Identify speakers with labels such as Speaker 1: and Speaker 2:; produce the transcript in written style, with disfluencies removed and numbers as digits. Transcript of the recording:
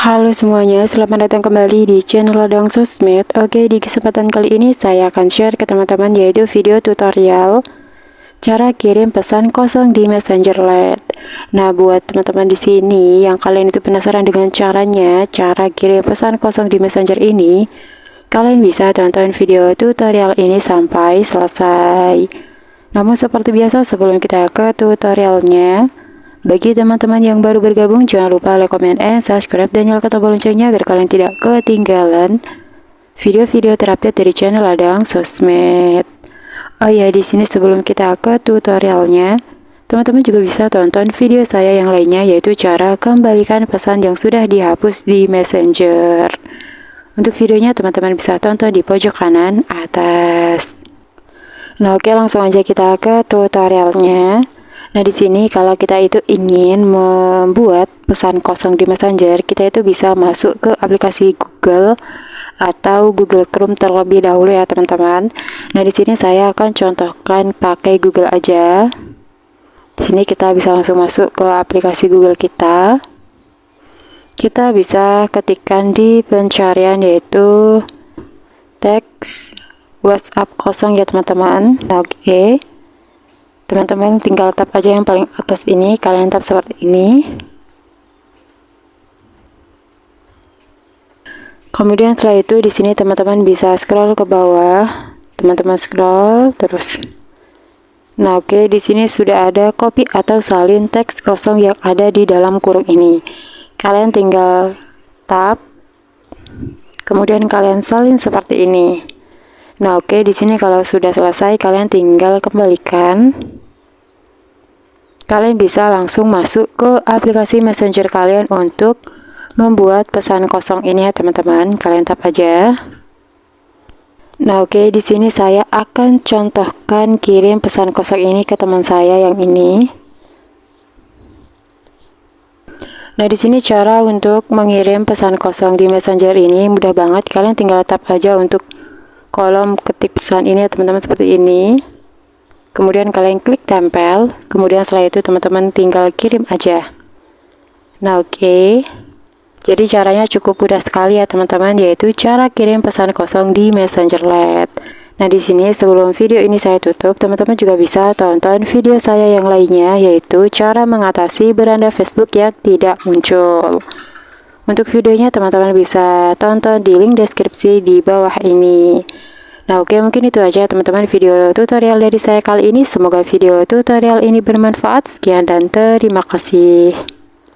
Speaker 1: Halo semuanya, selamat datang kembali di channel Ladang Sosmed. Oke, di kesempatan kali ini saya akan share ke teman-teman yaitu video tutorial cara kirim pesan kosong di Messenger LED. Nah, buat teman-teman di sini yang kalian itu penasaran dengan caranya, cara kirim pesan kosong di Messenger ini, kalian bisa tonton video tutorial ini sampai selesai. Namun seperti biasa, sebelum kita ke tutorialnya, bagi teman-teman yang baru bergabung, jangan lupa like, comment, and subscribe, dan nyalakan tombol loncengnya agar kalian tidak ketinggalan video-video terupdate dari channel Ladang Sosmed. Oh ya, di sini sebelum kita ke tutorialnya, teman-teman juga bisa tonton video saya yang lainnya, yaitu cara kembalikan pesan yang sudah dihapus di Messenger. Untuk videonya teman-teman bisa tonton di pojok kanan atas. Nah, oke, langsung aja kita ke tutorialnya. Nah, di sini kalau kita itu ingin membuat pesan kosong di Messenger, kita itu bisa masuk ke aplikasi Google atau Google Chrome terlebih dahulu ya, teman-teman. Nah, di sini saya akan contohkan pakai Google aja. Di sini kita bisa langsung masuk ke aplikasi Google kita. Kita bisa ketikkan di pencarian yaitu teks WhatsApp kosong ya, teman-teman. Nah, oke. Teman-teman tinggal tap aja yang paling atas ini, kalian tap seperti ini. Kemudian setelah itu di sini teman-teman bisa scroll ke bawah. Teman-teman scroll terus. Nah, oke, di sini sudah ada copy atau salin teks kosong yang ada di dalam kurung ini. Kalian tinggal tap. Kemudian kalian salin seperti ini. Nah, oke, di sini kalau sudah selesai kalian tinggal kembalikan. Kalian bisa langsung masuk ke aplikasi Messenger kalian untuk membuat pesan kosong ini ya, teman-teman. Kalian tap aja. Nah, oke, di sini saya akan contohkan kirim pesan kosong ini ke teman saya yang ini. Nah, di sini cara untuk mengirim pesan kosong di Messenger ini mudah banget. Kalian tinggal tap aja untuk kolom ketik pesan ini ya, teman-teman, seperti ini. Kemudian kalian klik tempel. Kemudian setelah itu teman-teman tinggal kirim aja. Nah, oke. Jadi caranya cukup mudah sekali ya, teman-teman, yaitu cara kirim pesan kosong di Messenger LED. Nah, di sini sebelum video ini saya tutup, teman-teman juga bisa tonton video saya yang lainnya, yaitu cara mengatasi beranda Facebook yang tidak muncul. Untuk videonya teman-teman bisa tonton di link deskripsi di bawah ini. Nah, oke, mungkin itu aja teman-teman video tutorial dari saya kali ini. Semoga video tutorial ini bermanfaat. Sekian dan terima kasih.